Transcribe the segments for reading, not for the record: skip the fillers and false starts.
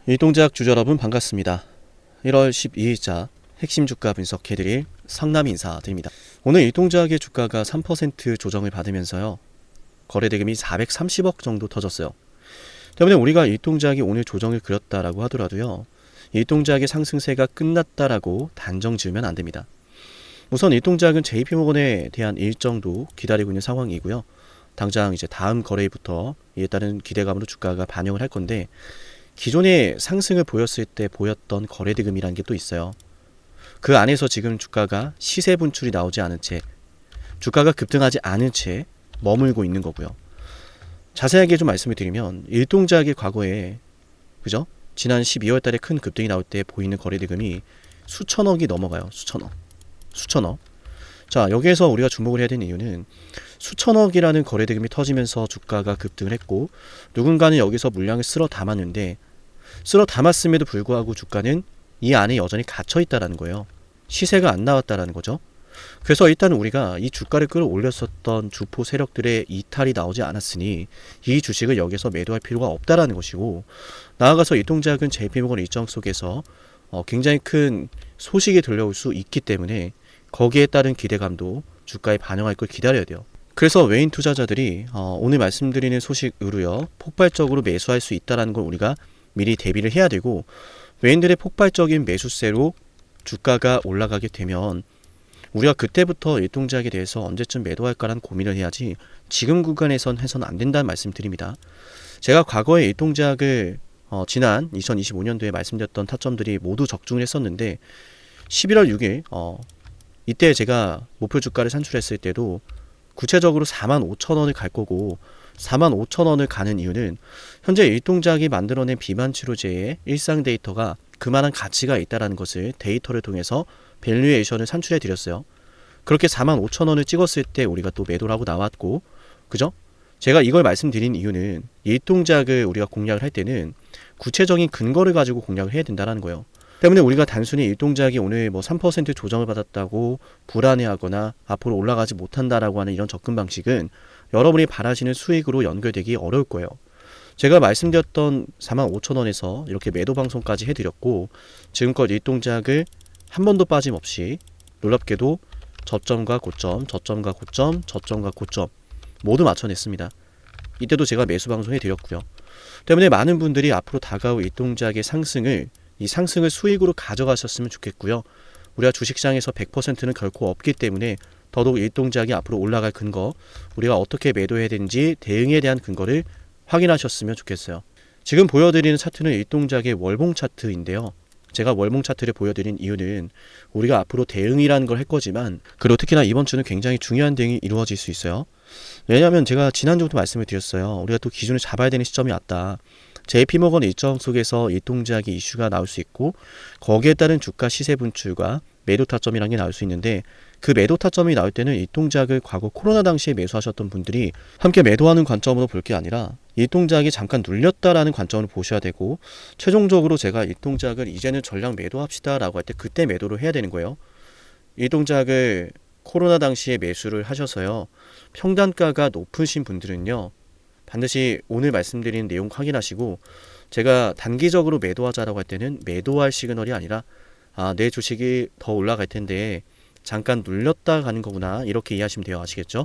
일동제약 주주 여러분 반갑습니다. 1월 12일자 핵심 주가 분석해드릴 성남 인사드립니다. 오늘 일동제약의 주가가 3% 조정을 받으면서요. 거래대금이 430억 정도 터졌어요. 때문에 우리가 일동제약이 오늘 조정을 그렸다라고 하더라도요. 일동제약의 상승세가 끝났다라고 단정 지으면 안 됩니다. 우선 일동제약은 JP모건에 대한 일정도 기다리고 있는 상황이고요. 당장 이제 다음 거래일부터 이에 따른 기대감으로 주가가 반영을 할 건데 기존의 상승을 보였을 때 보였던 거래대금이라는 게 또 있어요. 그 안에서 지금 주가가 시세 분출이 나오지 않은 채 주가가 급등하지 않은 채 머물고 있는 거고요. 자세하게 좀 말씀을 드리면 일동제약의 과거에 그죠? 지난 12월 달에 큰 급등이 나올 때 보이는 거래대금이 수천억이 넘어가요. 수천억. 자, 여기에서 우리가 주목을 해야 되는 이유는 수천억이라는 거래대금이 터지면서 주가가 급등을 했고 누군가는 여기서 물량을 쓸어 담았는데 쓸어 담았음에도 불구하고 주가는 이 안에 여전히 갇혀 있다라는 거예요. 시세가 안 나왔다라는 거죠. 그래서 일단 우리가 이 주가를 끌어올렸었던 주포 세력들의 이탈이 나오지 않았으니 이 주식을 여기서 매도할 필요가 없다라는 것이고, 나아가서 일동제약은 JP모건 일정 속에서 굉장히 큰 소식이 들려올 수 있기 때문에 거기에 따른 기대감도 주가에 반영할 걸 기다려야 돼요. 그래서 외인 투자자들이 오늘 말씀드리는 소식으로요 폭발적으로 매수할 수 있다는 걸 우리가 미리 대비를 해야 되고, 외인들의 폭발적인 매수세로 주가가 올라가게 되면 우리가 그때부터 일동제약에 대해서 언제쯤 매도할까라는 고민을 해야지 지금 구간에선 해서는 안 된다는 말씀 드립니다. 제가 과거에 일동제약을 지난 2025년도에 말씀드렸던 타점들이 모두 적중을 했었는데 11월 6일 이때 제가 목표 주가를 산출했을 때도 구체적으로 45,000원을 갈 거고 45,000원을 가는 이유는 현재 일동제약이 만들어낸 비만 치료제의 일상 데이터가 그만한 가치가 있다는 것을 데이터를 통해서 밸류에이션을 산출해 드렸어요. 그렇게 45,000원을 찍었을 때 우리가 또 매도를 하고 나왔고, 그죠? 제가 이걸 말씀드린 이유는 일동제약을 우리가 공략을 할 때는 구체적인 근거를 가지고 공략을 해야 된다는 거예요. 때문에 우리가 단순히 일동제약이 오늘 3% 조정을 받았다고 불안해하거나 앞으로 올라가지 못한다라고 하는 이런 접근 방식은 여러분이 바라시는 수익으로 연결되기 어려울 거예요. 제가 말씀드렸던 45,000원에서 이렇게 매도 방송까지 해드렸고, 지금껏 일동제약을 한 번도 빠짐없이 놀랍게도 저점과 고점, 저점과 고점, 저점과 고점 모두 맞춰냈습니다. 이때도 제가 매수 방송 해드렸고요. 때문에 많은 분들이 앞으로 다가올 일동제약의 이 상승을 수익으로 가져가셨으면 좋겠고요. 우리가 주식시장에서 100%는 결코 없기 때문에 더더욱 일동제약이 앞으로 올라갈 근거, 우리가 어떻게 매도해야 되는지 대응에 대한 근거를 확인하셨으면 좋겠어요. 지금 보여드리는 차트는 일동제약의 월봉 차트인데요. 제가 월봉 차트를 보여드린 이유는 우리가 앞으로 대응이라는 걸 할 거지만, 그리고 특히나 이번 주는 굉장히 중요한 대응이 이루어질 수 있어요. 왜냐하면 제가 지난주부터 말씀을 드렸어요. 우리가 또 기준을 잡아야 되는 시점이 왔다. JP모건 일정 속에서 일동제약의 이슈가 나올 수 있고 거기에 따른 주가 시세 분출과 매도 타점이라는 게 나올 수 있는데, 그 매도 타점이 나올 때는 일동제약을 과거 코로나 당시에 매수하셨던 분들이 함께 매도하는 관점으로 볼 게 아니라 일동제약이 잠깐 눌렸다라는 관점으로 보셔야 되고, 최종적으로 제가 일동제약을 이제는 전량 매도합시다 라고 할 때 그때 매도를 해야 되는 거예요. 일동제약을 코로나 당시에 매수를 하셔서요 평단가가 높으신 분들은요 반드시 오늘 말씀드린 내용 확인하시고, 제가 단기적으로 매도하자라고 할 때는 매도할 시그널이 아니라 내 주식이 더 올라갈 텐데 잠깐 눌렸다 가는 거구나, 이렇게 이해하시면 돼요. 아시겠죠?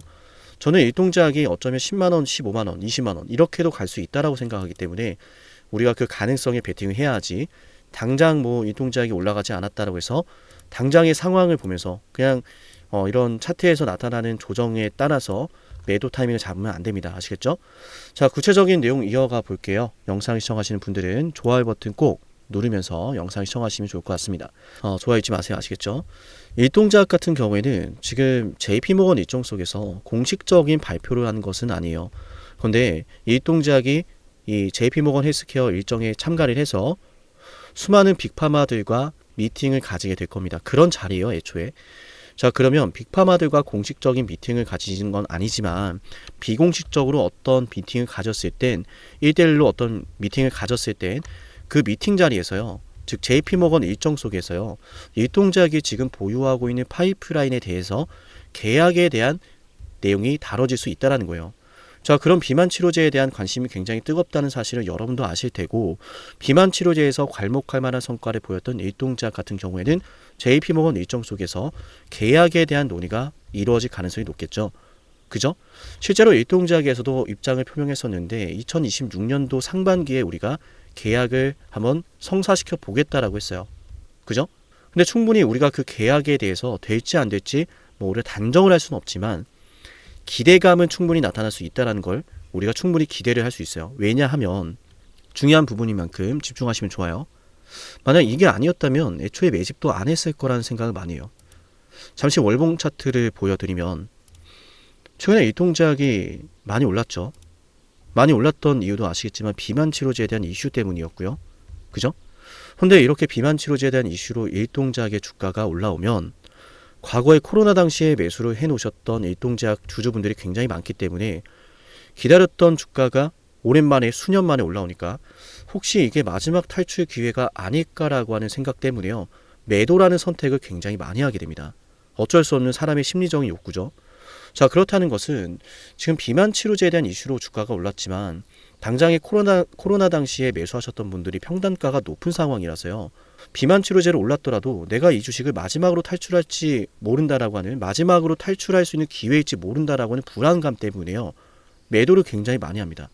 저는 일동제약이 어쩌면 10만원, 15만원, 20만원 이렇게도 갈 수 있다라고 생각하기 때문에 우리가 그 가능성에 베팅을 해야지, 당장 일동제약이 올라가지 않았다라고 해서 당장의 상황을 보면서 그냥 이런 차트에서 나타나는 조정에 따라서 매도 타이밍을 잡으면 안 됩니다. 아시겠죠? 자, 구체적인 내용 이어가 볼게요. 영상 시청하시는 분들은 좋아요 버튼 꼭 누르면서 영상 시청하시면 좋을 것 같습니다. 좋아요 잊지 마세요. 아시겠죠? 일동제약 같은 경우에는 지금 JP모건 일정 속에서 공식적인 발표를 하는 것은 아니에요. 그런데 일동제약이 이 JP모건 헬스케어 일정에 참가를 해서 수많은 빅파마들과 미팅을 가지게 될 겁니다. 그런 자리예요, 애초에. 자, 그러면 빅파마들과 공식적인 미팅을 가지는 건 아니지만 비공식적으로 어떤 미팅을 가졌을 땐 1대1로 어떤 미팅을 가졌을 땐 그 미팅 자리에서요, 즉 JP모건 일정 속에서요 일동제약이 지금 보유하고 있는 파이프라인에 대해서 계약에 대한 내용이 다뤄질 수 있다는 거예요. 자, 그럼 비만 치료제에 대한 관심이 굉장히 뜨겁다는 사실을 여러분도 아실 테고, 비만 치료제에서 괄목할 만한 성과를 보였던 일동제약 같은 경우에는 JP모건 일정 속에서 계약에 대한 논의가 이루어질 가능성이 높겠죠. 그죠? 실제로 일동제약에서도 입장을 표명했었는데 2026년도 상반기에 우리가 계약을 한번 성사시켜 보겠다라고 했어요. 그죠? 근데 충분히 우리가 그 계약에 대해서 될지 안 될지 뭐 우리가 단정을 할 수는 없지만 기대감은 충분히 나타날 수 있다는 걸 우리가 충분히 기대를 할 수 있어요. 왜냐하면 중요한 부분인 만큼 집중하시면 좋아요. 만약 이게 아니었다면 애초에 매집도 안 했을 거라는 생각을 많이 해요. 잠시 월봉 차트를 보여드리면 최근에 일동제약이 많이 올랐죠. 많이 올랐던 이유도 아시겠지만 비만 치료제에 대한 이슈 때문이었고요. 그죠? 근데 이렇게 비만 치료제에 대한 이슈로 일동제약의 주가가 올라오면 과거에 코로나 당시에 매수를 해놓으셨던 일동제약 주주분들이 굉장히 많기 때문에 기다렸던 주가가 오랜만에 수년 만에 올라오니까 혹시 이게 마지막 탈출 기회가 아닐까라고 하는 생각 때문에요. 매도라는 선택을 굉장히 많이 하게 됩니다. 어쩔 수 없는 사람의 심리적인 욕구죠. 자, 그렇다는 것은 지금 비만 치료제에 대한 이슈로 주가가 올랐지만 당장에 코로나 당시에 매수하셨던 분들이 평단가가 높은 상황이라서요. 비만 치료제로 올랐더라도 내가 이 주식을 마지막으로 탈출할지 모른다라고 하는, 마지막으로 탈출할 수 있는 기회일지 모른다라고 하는 불안감 때문에요. 매도를 굉장히 많이 합니다.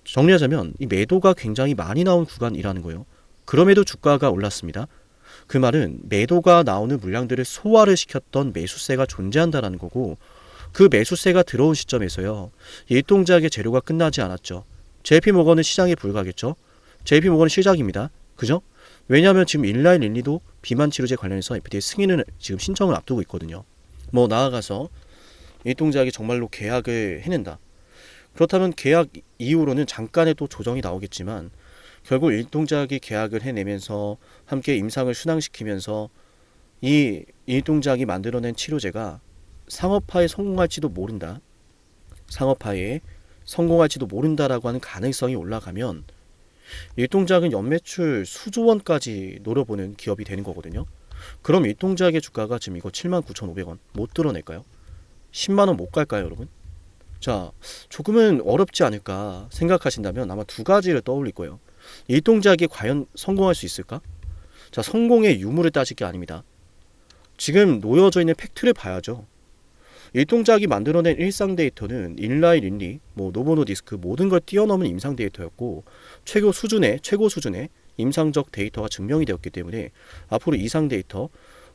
정리하자면 이 매도가 굉장히 많이 나온 구간이라는 거예요. 그럼에도 주가가 올랐습니다. 그 말은 매도가 나오는 물량들을 소화를 시켰던 매수세가 존재한다라는 거고, 그 매수세가 들어온 시점에서요. 일동작의 재료가 끝나지 않았죠. JP모건은 시장에 불과하겠죠. JP모건은 시작입니다. 그죠? 왜냐하면 지금 일라인 릴리도 비만 치료제 관련해서 FDA 승인을 지금 신청을 앞두고 있거든요. 뭐 나아가서 일동작이 정말로 계약을 해낸다. 그렇다면 계약 이후로는 잠깐의 또 조정이 나오겠지만 결국 일동작이 계약을 해내면서 함께 임상을 순항시키면서 이 일동작이 만들어낸 치료제가 상업화에 성공할지도 모른다. 상업화에 성공할지도 모른다라고 하는 가능성이 올라가면 일동작은 연매출 수조 원까지 노려보는 기업이 되는 거거든요. 그럼 일동작의 주가가 지금 이거 79,500원 못 드러낼까요? 10만 원 못 갈까요, 여러분? 자, 조금은 어렵지 않을까 생각하신다면 아마 두 가지를 떠올릴 거예요. 일동작이 과연 성공할 수 있을까? 자, 성공의 유무를 따질 게 아닙니다. 지금 놓여져 있는 팩트를 봐야죠. 일동작이 만들어낸 일상 데이터는 일라이 린리, 노보노디스크 모든 걸 뛰어넘은 임상 데이터였고 최고 수준의 임상적 데이터가 증명이 되었기 때문에 앞으로 이상 데이터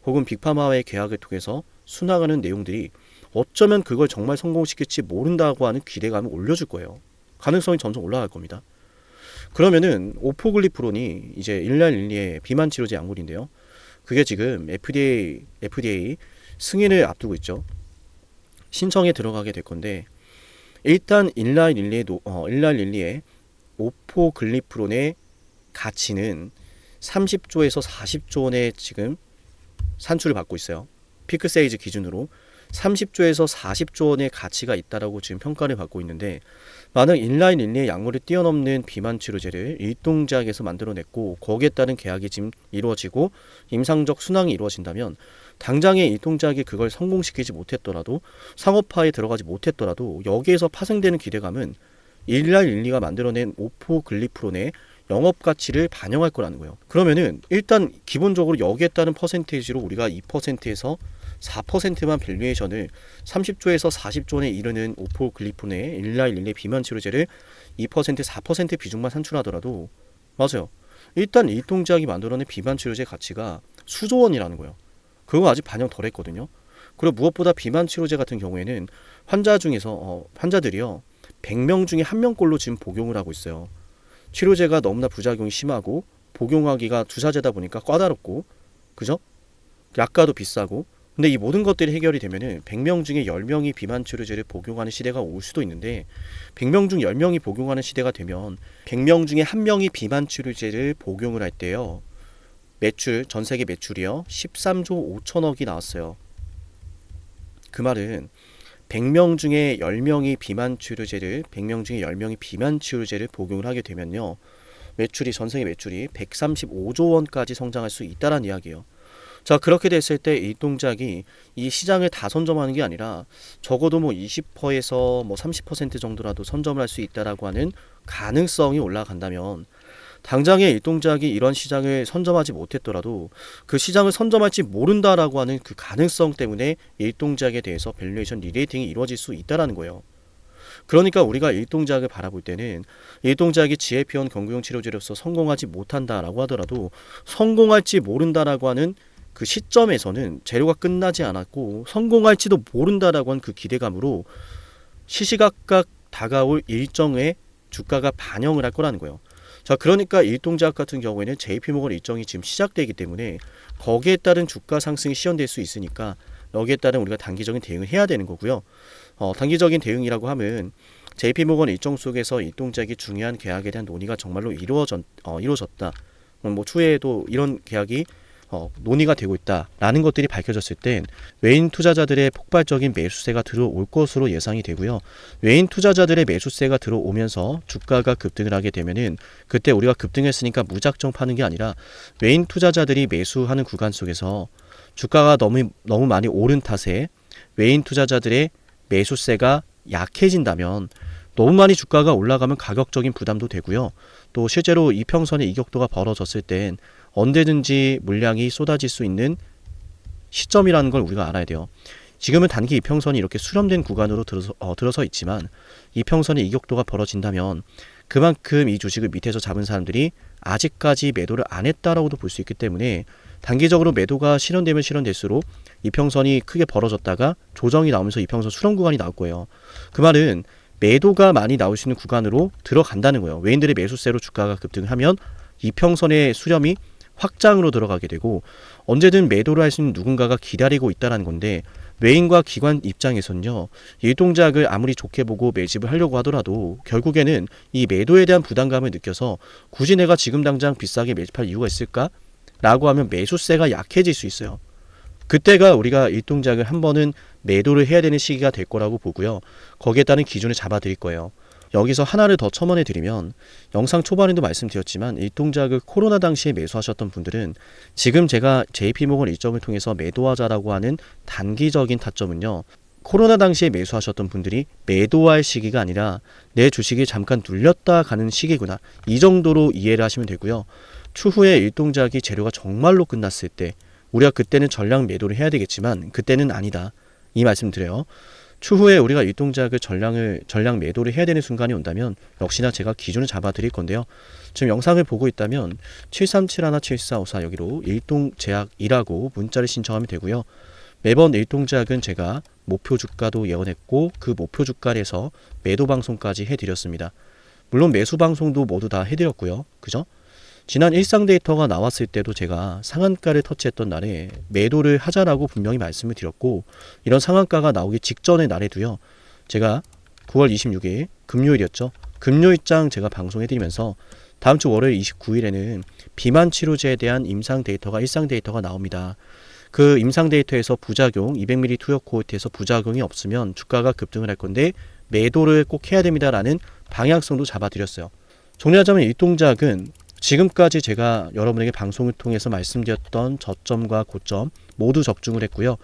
혹은 빅파마와의 계약을 통해서 순항하는 내용들이 어쩌면 그걸 정말 성공시킬지 모른다고 하는 기대감을 올려줄 거예요. 가능성이 점점 올라갈 겁니다. 그러면은 오포글리프론이 이제 일라이 린리의 비만 치료제 약물인데요. 그게 지금 FDA 승인을 앞두고 있죠. 신청에 들어가게 될 건데 일단 일라이 릴리의 오포글리프론의 가치는 30조에서 40조 원의 지금 산출을 받고 있어요. 피크 세이즈 기준으로 30조에서 40조 원의 가치가 있다라고 지금 평가를 받고 있는데 만약 일라이 릴리의 약물을 뛰어넘는 비만 치료제를 일동작에서 만들어냈고 거기에 따른 계약이 지금 이루어지고 임상적 순항이 이루어진다면 당장의 일동작이 그걸 성공시키지 못했더라도 상업화에 들어가지 못했더라도 여기에서 파생되는 기대감은 일라이 릴리가 만들어낸 오포글리프론의 영업가치를 반영할 거라는 거예요. 그러면은 일단 기본적으로 여기에 따른 퍼센테이지로 우리가 2%에서 4%만 밸류에이션을 30조에서 40조 원에 이르는 오포글리프론의 일라이 릴리 비만 치료제를 2% 4% 비중만 산출하더라도 맞아요. 일단 일동작이 만들어낸 비만 치료제 가치가 수조 원이라는 거예요. 그거 아직 반영 덜 했거든요. 그리고 무엇보다 비만 치료제 같은 경우에는 환자들이요 100명 중에 1명꼴로 지금 복용을 하고 있어요. 치료제가 너무나 부작용이 심하고 복용하기가 주사제다 보니까 까다롭고 그죠? 약가도 비싸고 근데 이 모든 것들이 해결이 되면은 100명 중에 10명이 비만 치료제를 복용하는 시대가 올 수도 있는데 100명 중 10명이 복용하는 시대가 되면 100명 중에 1명이 비만 치료제를 복용을 할 때요. 전 세계 매출이요. 13조 5천억이 나왔어요. 그 말은 100명 중에 10명이 비만 치료제를 복용을 하게 되면요. 전 세계 매출이 135조 원까지 성장할 수 있다는 이야기예요. 자, 그렇게 됐을 때 이 동작이 이 시장을 다 선점하는 게 아니라 적어도 뭐 20%에서 뭐 30% 정도라도 선점을 할 수 있다라고 하는 가능성이 올라간다면, 당장에 이 동작이 이런 시장을 선점하지 못했더라도 그 시장을 선점할지 모른다라고 하는 그 가능성 때문에 이 동작에 대해서 밸류에이션 리레이팅이 이루어질 수 있다라는 거예요. 그러니까 우리가 일동작을 바라볼 때는 일동작이 GLP-1 경구용 치료제로서 성공하지 못한다라고 하더라도 성공할지 모른다라고 하는 그 시점에서는 재료가 끝나지 않았고 성공할지도 모른다라고 하는 그 기대감으로 시시각각 다가올 일정에 주가가 반영을 할 거라는 거예요. 자, 그러니까 일동작 같은 경우에는 JP모건 일정이 지금 시작되기 때문에 거기에 따른 주가 상승이 시현될 수 있으니까 여기에 따른 우리가 단기적인 대응을 해야 되는 거고요. 단기적인 대응이라고 하면 JP모건 일정 속에서 일동작이 중요한 계약에 대한 논의가 정말로 이루어졌다. 뭐 추후에도 이런 계약이 논의가 되고 있다라는 것들이 밝혀졌을 땐 외인 투자자들의 폭발적인 매수세가 들어올 것으로 예상이 되고요. 외인 투자자들의 매수세가 들어오면서 주가가 급등을 하게 되면은 그때 우리가 급등했으니까 무작정 파는 게 아니라 외인 투자자들이 매수하는 구간 속에서 주가가 너무 많이 오른 탓에 외인 투자자들의 매수세가 약해진다면 너무 많이 주가가 올라가면 가격적인 부담도 되고요. 또 실제로 이평선의 이격도가 벌어졌을 땐 언제든지 물량이 쏟아질 수 있는 시점이라는 걸 우리가 알아야 돼요. 지금은 단기 이평선이 이렇게 수렴된 구간으로 들어서 있지만 이평선의 이격도가 벌어진다면 그만큼 이 주식을 밑에서 잡은 사람들이 아직까지 매도를 안 했다라고도 볼 수 있기 때문에 단기적으로 매도가 실현되면 실현될수록 이평선이 크게 벌어졌다가 조정이 나오면서 이평선 수렴 구간이 나올 거예요. 그 말은 매도가 많이 나올 수 있는 구간으로 들어간다는 거예요. 외인들의 매수세로 주가가 급등하면 이평선의 수렴이 확장으로 들어가게 되고 언제든 매도를 할 수 있는 누군가가 기다리고 있다는 건데 외인과 기관 입장에서는요. 이 동작을 아무리 좋게 보고 매집을 하려고 하더라도 결국에는 이 매도에 대한 부담감을 느껴서 굳이 내가 지금 당장 비싸게 매집할 이유가 있을까? 라고 하면 매수세가 약해질 수 있어요. 그때가 우리가 이 동작을 한 번은 매도를 해야 되는 시기가 될 거라고 보고요. 거기에 따른 기준을 잡아 드릴 거예요. 여기서 하나를 더 첨언해 드리면 영상 초반에도 말씀드렸지만 이 동작을 코로나 당시에 매수하셨던 분들은 지금 제가 JP모건 일정을 통해서 매도하자라고 하는 단기적인 타점은요. 코로나 당시에 매수하셨던 분들이 매도할 시기가 아니라 내 주식이 잠깐 눌렸다 가는 시기구나. 이 정도로 이해를 하시면 되고요. 추후에 일동작이 재료가 정말로 끝났을 때 우리가 그때는 전량 매도를 해야 되겠지만 그때는 아니다. 이 말씀 드려요. 추후에 우리가 일동작을 전량 매도를 해야 되는 순간이 온다면 역시나 제가 기준을 잡아 드릴 건데요. 지금 영상을 보고 있다면 7371-7454 여기로 일동제약이라고 문자를 신청하면 되고요. 매번 일동제약은 제가 목표 주가도 예언했고 그 목표 주가에서 매도 방송까지 해드렸습니다. 물론 매수 방송도 모두 다 해드렸고요. 그죠? 지난 일상 데이터가 나왔을 때도 제가 상한가를 터치했던 날에 매도를 하자라고 분명히 말씀을 드렸고 이런 상한가가 나오기 직전의 날에도요. 제가 9월 26일 금요일이었죠. 금요일장 제가 방송해드리면서 다음 주 월요일 29일에는 비만 치료제에 대한 임상 데이터가 일상 데이터가 나옵니다. 그 임상 데이터에서 부작용 200ml 투여 코호트에서 부작용이 없으면 주가가 급등을 할 건데 매도를 꼭 해야 됩니다라는 방향성도 잡아드렸어요. 정리하자면 이 동작은 지금까지 제가 여러분에게 방송을 통해서 말씀드렸던 저점과 고점 모두 적중을 했고요.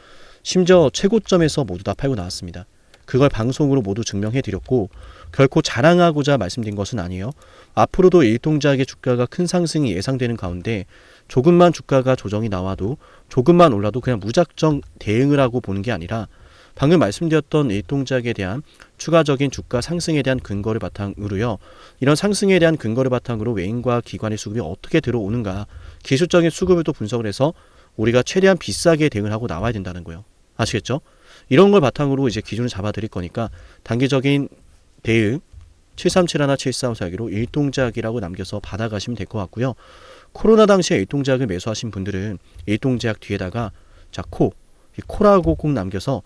심지어 최고점에서 모두 다 팔고 나왔습니다. 그걸 방송으로 모두 증명해 드렸고 결코 자랑하고자 말씀드린 것은 아니에요. 앞으로도 이 동작의 주가가 큰 상승이 예상되는 가운데 조금만 주가가 조정이 나와도 조금만 올라도 그냥 무작정 대응을 하고 보는 게 아니라 방금 말씀드렸던 이 동작에 대한 추가적인 주가 상승에 대한 근거를 바탕으로요. 이런 상승에 대한 근거를 바탕으로 외인과 기관의 수급이 어떻게 들어오는가 기술적인 수급을 또 분석을 해서 우리가 최대한 비싸게 대응을 하고 나와야 된다는 거예요. 아시겠죠? 이런 걸 바탕으로 이제 기준을 잡아 드릴 거니까 단기적인 대응 7371-7454기로 일동작이라고 남겨서 받아가시면 될 것 같고요. 코로나 당시에 일동작을 매수하신 분들은 일동작 뒤에다가 이 코라고 꼭 남겨서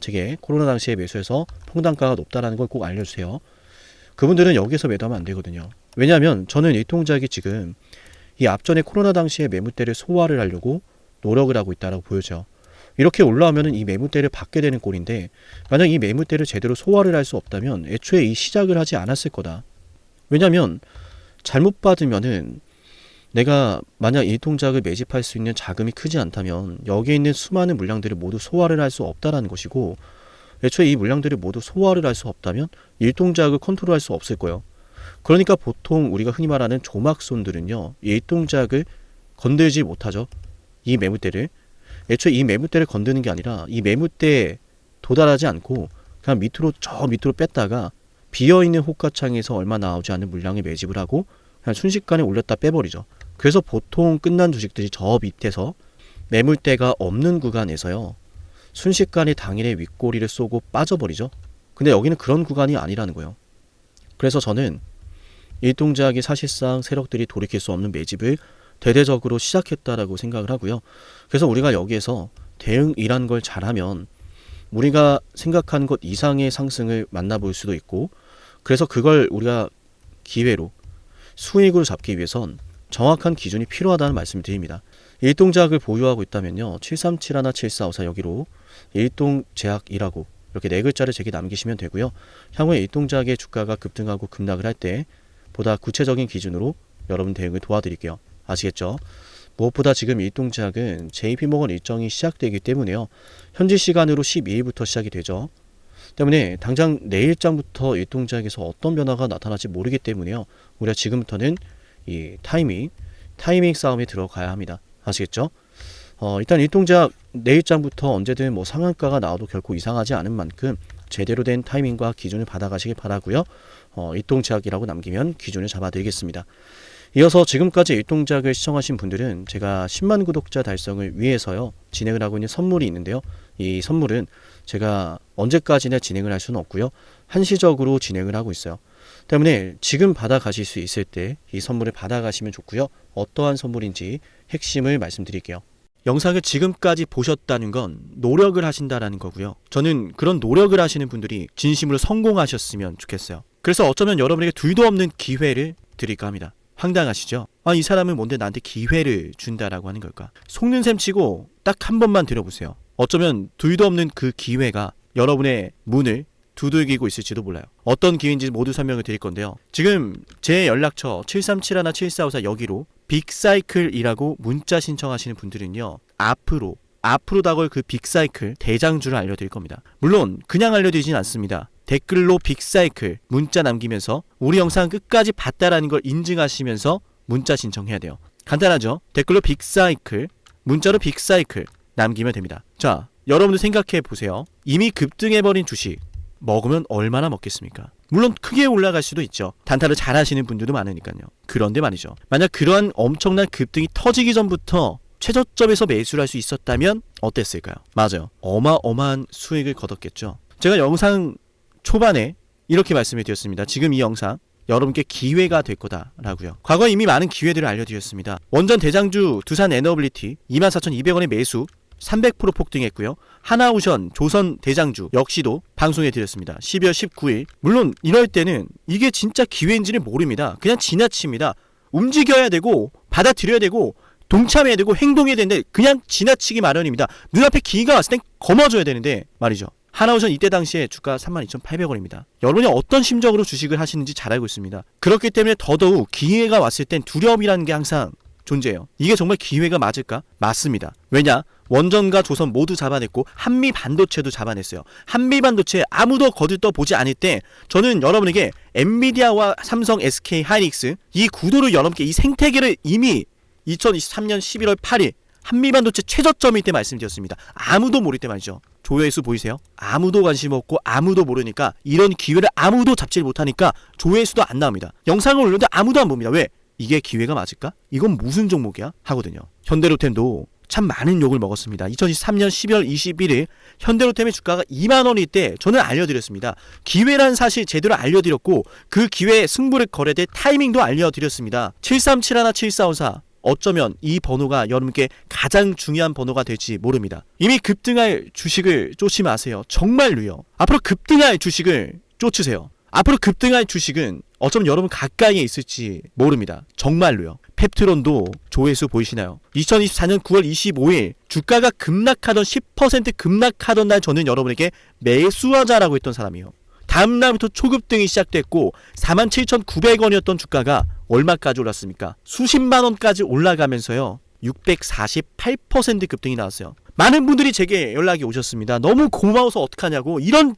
제게 코로나 당시에 매수해서 평단가가 높다라는 걸 꼭 알려주세요. 그분들은 여기서 매도하면 안 되거든요. 왜냐하면 저는 일동작이 지금 이 앞전에 코로나 당시에 매물대를 소화를 하려고 노력을 하고 있다라고 보여져요. 이렇게 올라오면 이 매물대를 받게 되는 꼴인데 만약 이 매물대를 제대로 소화를 할 수 없다면 애초에 이 시작을 하지 않았을 거다. 왜냐하면 잘못 받으면은 내가 만약 이 동작을 매집할 수 있는 자금이 크지 않다면 여기에 있는 수많은 물량들을 모두 소화를 할 수 없다라는 것이고, 애초에 이 물량들을 모두 소화를 할 수 없다면 일동작을 컨트롤할 수 없을 거예요. 그러니까 보통 우리가 흔히 말하는 조막손들은요, 일동작을 건들지 못하죠. 이 매물대를. 애초에 이 매물대를 건드는 게 아니라 이 매물대에 도달하지 않고 그냥 저 밑으로 뺐다가 비어있는 호가창에서 얼마 나오지 않는 물량을 매집을 하고 그냥 순식간에 올렸다 빼버리죠. 그래서 보통 끝난 주식들이 저 밑에서 매물대가 없는 구간에서요, 순식간에 당일에 윗꼬리를 쏘고 빠져버리죠. 근데 여기는 그런 구간이 아니라는 거예요. 그래서 저는 일동작이 사실상 세력들이 돌이킬 수 없는 매집을 대대적으로 시작했다라고 생각을 하고요. 그래서 우리가 여기에서 대응이란 걸 잘하면 우리가 생각한 것 이상의 상승을 만나볼 수도 있고, 그래서 그걸 우리가 기회로 수익을 잡기 위해선 정확한 기준이 필요하다는 말씀을 드립니다. 일동작을 보유하고 있다면요, 7371나 7454 여기로 일동제약이라고 이렇게 네 글자를 제게 남기시면 되고요. 향후에 일동작의 주가가 급등하고 급락을 할 때 보다 구체적인 기준으로 여러분 대응을 도와드릴게요. 아시겠죠? 무엇보다 지금 일동작은 JP모건 일정이 시작되기 때문에요, 현지 시간으로 12일부터 시작이 되죠. 때문에 당장 내일장부터 일동작에서 어떤 변화가 나타날지 모르기 때문에요, 우리가 지금부터는 이 타이밍 싸움에 들어가야 합니다. 아시겠죠? 일단 일동작 내일장부터 언제든 뭐 상한가가 나와도 결코 이상하지 않은 만큼 제대로 된 타이밍과 기준을 받아가시길 바라고요. 일동작이라고 남기면 기준을 잡아드리겠습니다. 이어서 지금까지 일동작을 시청하신 분들은 제가 10만 구독자 달성을 위해서요, 진행을 하고 있는 선물이 있는데요, 이 선물은 제가 언제까지나 진행을 할 수는 없고요, 한시적으로 진행을 하고 있어요. 때문에 지금 받아가실 수 있을 때 이 선물을 받아가시면 좋고요. 어떠한 선물인지 핵심을 말씀드릴게요. 영상을 지금까지 보셨다는 건 노력을 하신다라는 거고요. 저는 그런 노력을 하시는 분들이 진심으로 성공하셨으면 좋겠어요. 그래서 어쩌면 여러분에게 둘도 없는 기회를 드릴까 합니다. 황당하시죠? 이 사람은 뭔데 나한테 기회를 준다라고 하는 걸까? 속는 셈 치고 딱 한 번만 들어보세요. 어쩌면 둘도 없는 그 기회가 여러분의 문을 두들기고 있을지도 몰라요. 어떤 기회인지 모두 설명을 드릴 건데요. 지금 제 연락처 7371나 7454 여기로 빅사이클이라고 문자 신청하시는 분들은요, 앞으로 다가올 그 빅사이클 대장주를 알려드릴 겁니다. 물론 그냥 알려드리진 않습니다. 댓글로 빅사이클 문자 남기면서 우리 영상 끝까지 봤다라는 걸 인증하시면서 문자 신청해야 돼요. 간단하죠? 댓글로 빅사이클, 문자로 빅사이클 남기면 됩니다. 자, 여러분들 생각해 보세요. 이미 급등해버린 주식 먹으면 얼마나 먹겠습니까? 물론 크게 올라갈 수도 있죠. 단타를 잘 하시는 분들도 많으니까요. 그런데 말이죠, 만약 그러한 엄청난 급등이 터지기 전부터 최저점에서 매수를 할 수 있었다면 어땠을까요? 맞아요, 어마어마한 수익을 거뒀겠죠. 제가 영상 초반에 이렇게 말씀을 드렸습니다. 지금 이 영상 여러분께 기회가 될 거다라고요. 과거에 이미 많은 기회들을 알려드렸습니다. 원전 대장주 두산 에너빌리티 24,200원의 매수 300% 폭등했고요. 하나오션 조선 대장주 역시도 방송해드렸습니다. 12월 19일. 물론 이럴 때는 이게 진짜 기회인지를 모릅니다. 그냥 지나칩니다. 움직여야 되고 받아들여야 되고 동참해야 되고 행동해야 되는데 그냥 지나치기 마련입니다. 눈앞에 기회가 왔을 땐 거머줘야 되는데 말이죠. 하나오션 이때 당시에 주가 32,800원입니다. 여러분이 어떤 심정으로 주식을 하시는지 잘 알고 있습니다. 그렇기 때문에 더더욱 기회가 왔을 땐 두려움이라는 게 항상 존재해요. 이게 정말 기회가 맞을까? 맞습니다. 왜냐? 원전과 조선 모두 잡아냈고 한미반도체도 잡아냈어요. 한미반도체 아무도 거들떠보지 않을 때 저는 여러분에게 엔비디아와 삼성, SK 하이닉스 이 구도를 여러분께 이 생태계를 이미 2023년 11월 8일 한미반도체 최저점일 때 말씀드렸습니다. 아무도 모를 때 말이죠. 조회수 보이세요? 아무도 관심 없고 아무도 모르니까 이런 기회를 아무도 잡지 못하니까 조회수도 안 나옵니다. 영상을 올렸는데 아무도 안 봅니다. 왜? 이게 기회가 맞을까? 이건 무슨 종목이야? 하거든요. 현대로템도 참 많은 욕을 먹었습니다. 2023년 12월 21일 현대로템의 주가가 2만원일 때 저는 알려드렸습니다. 기회란 사실 제대로 알려드렸고 그 기회에 승부를 걸어야 될 타이밍도 알려드렸습니다. 7371나 7454 어쩌면 이 번호가 여러분께 가장 중요한 번호가 될지 모릅니다. 이미 급등할 주식을 쫓지 마세요. 정말로요. 앞으로 급등할 주식을 쫓으세요. 앞으로 급등할 주식은 어쩌면 여러분 가까이에 있을지 모릅니다. 정말로요. 펩트론도 조회수 보이시나요? 2024년 9월 25일 주가가 급락하던 10% 급락하던 날 저는 여러분에게 매수하자라고 했던 사람이에요. 다음 날부터 초급등이 시작됐고 47,900원이었던 주가가 얼마까지 올랐습니까? 수십만 원까지 올라가면서요. 648% 급등이 나왔어요. 많은 분들이 제게 연락이 오셨습니다. 너무 고마워서 어떡하냐고, 이런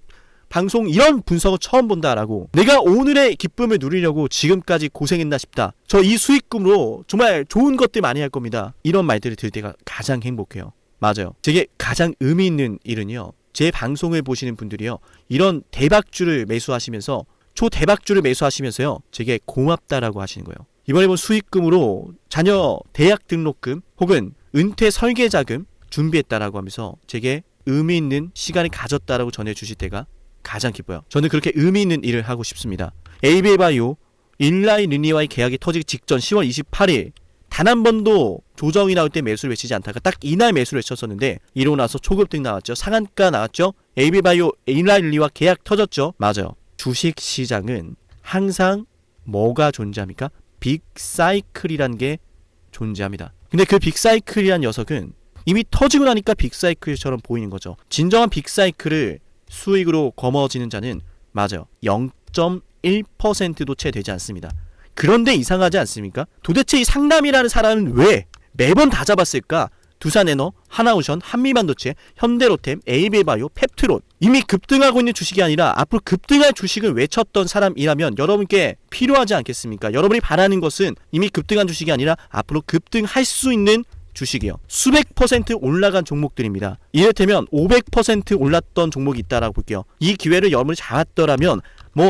방송, 이런 분석을 처음 본다라고, 내가 오늘의 기쁨을 누리려고 지금까지 고생했나 싶다, 저 이 수익금으로 정말 좋은 것들 많이 할 겁니다, 이런 말들을 들을 때가 가장 행복해요. 맞아요. 제게 가장 의미 있는 일은요, 제 방송을 보시는 분들이요, 이런 대박주를 매수하시면서, 초대박주를 매수하시면서요, 제게 고맙다라고 하시는 거예요. 이번에 본 수익금으로 자녀 대학 등록금 혹은 은퇴 설계자금 준비했다라고 하면서 제게 의미 있는 시간을 가졌다라고 전해주실 때가 가장 기뻐요. 저는 그렇게 의미 있는 일을 하고 싶습니다. 에이비바이오 일라이 르니와의 계약이 터지기 직전 10월 28일 단 한 번도 조정이 나올 때 매수를 외치지 않다가 딱 이날 매수를 외쳤었는데, 이러고 나서 초급등 나왔죠. 상한가 나왔죠. 에이비바이오 일라이 르니와 계약 터졌죠. 맞아요. 주식시장은 항상 뭐가 존재합니까? 빅사이클이란 게 존재합니다. 근데 그 빅사이클이란 녀석은 이미 터지고 나니까 빅사이클처럼 보이는 거죠. 진정한 빅사이클을 수익으로 거머쥐는 자는 맞아요, 0.1%도 채 되지 않습니다. 그런데 이상하지 않습니까? 도대체 이 상남이라는 사람은 왜 매번 다 잡았을까? 두산에너, 하나오션, 한미반도체, 현대로템, 에이비바이오, 펩트론, 이미 급등하고 있는 주식이 아니라 앞으로 급등할 주식을 외쳤던 사람이라면 여러분께 필요하지 않겠습니까? 여러분이 바라는 것은 이미 급등한 주식이 아니라 앞으로 급등할 수 있는 주식이요. 수백 퍼센트 올라간 종목들입니다. 이를테면 500% 올랐던 종목이 있다라고 볼게요. 이 기회를 여러분이 잡았더라면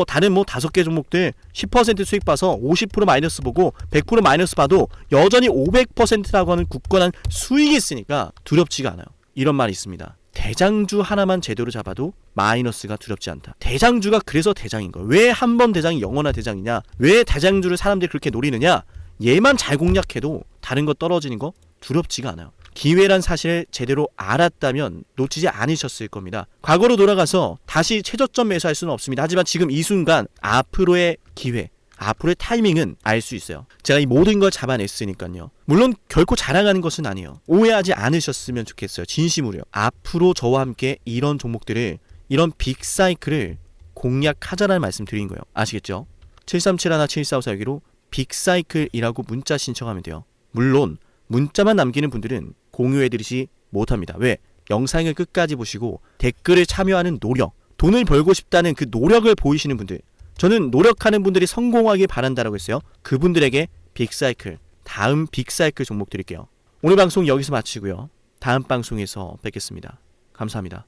다른 5개 종목들 10% 수익 봐서 50% 마이너스 보고 100% 마이너스 봐도 여전히 500%라고 하는 굳건한 수익이 있으니까 두렵지가 않아요. 이런 말이 있습니다. 대장주 하나만 제대로 잡아도 마이너스가 두렵지 않다. 대장주가 그래서 대장인 거예요. 왜 한 번 대장이 영원한 대장이냐? 왜 대장주를 사람들이 그렇게 노리느냐? 얘만 잘 공략해도 다른 거 떨어지는 거 두렵지가 않아요. 기회란 사실을 제대로 알았다면 놓치지 않으셨을 겁니다. 과거로 돌아가서 다시 최저점 매수할 수는 없습니다. 하지만 지금 이 순간 앞으로의 기회, 앞으로의 타이밍은 알 수 있어요. 제가 이 모든 걸 잡아냈으니까요. 물론 결코 자랑하는 것은 아니에요. 오해하지 않으셨으면 좋겠어요. 진심으로요. 앞으로 저와 함께 이런 종목들을, 이런 빅사이클을 공략하자라는 말씀 드린 거예요. 아시겠죠? 7371-7454 빅사이클이라고 문자 신청하면 돼요. 물론 문자만 남기는 분들은 공유해드리지 못합니다. 왜? 영상을 끝까지 보시고 댓글을 참여하는 노력, 돈을 벌고 싶다는 그 노력을 보이시는 분들, 저는 노력하는 분들이 성공하길 바란다라고 했어요. 그분들에게 빅사이클, 다음 빅사이클 종목 드릴게요. 오늘 방송 여기서 마치고요. 다음 방송에서 뵙겠습니다. 감사합니다.